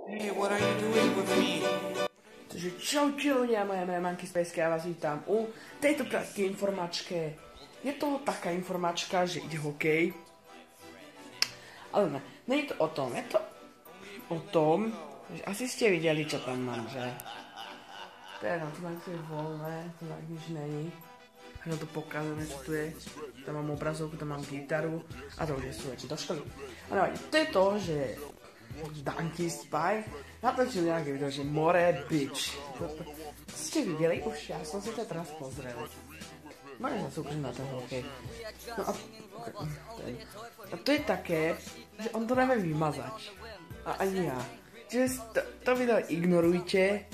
Hey, what are you doing with me? Takže čaute ľudia, moje meno je Manky Space, ja vás vítam u tejto krátkej informačke. Je to taká informačka, že ide hokej. Ale ne, nie je to o tom, je to o tom, že asi ste videli, čo tam mám, že? Teda, tu mám je voľné, tu tak nič není. Hľadám to pokazané, čo tu je. Tam mám obrazovku, tam mám gitaru a to už sú veci do školy. Ale to je to, že Manky Space natočil nejaké video, že More Beach. Ste videli? Už ja som si to teraz pozrel. Môžem sa súkržiť na ten hokej. No a to je také, že on to nevie vymazať. A ani ja. Čiže to video ignorujte.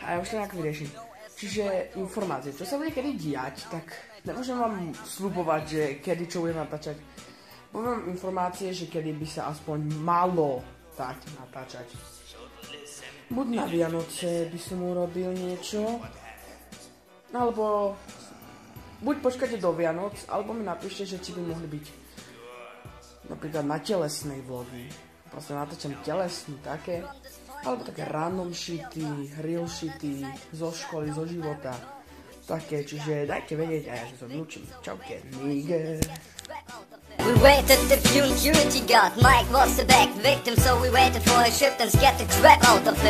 A ja už to nejak vyrieším. Čiže informácie, čo sa bude kedy diať, tak nemôžem vám sľubovať, že kedy čo budem natáčať. Poviem informácie, že kedy by sa aspoň malo tak natáčať. Buď na Vianoce by som urobil niečo, alebo buď počkajte do Vianoc, alebo mi napíšte, že či by mohli byť napríklad na telesnej vlogy. Proste natáčam telesný také, alebo také random shity, real shity, zo školy, zo života. Také, čiže dajte vedieť a ja sa odlúčim. Čauke, nigger. We waited the security guard. Mike was the back victim, so we waited for a shift and scared the crap out of him.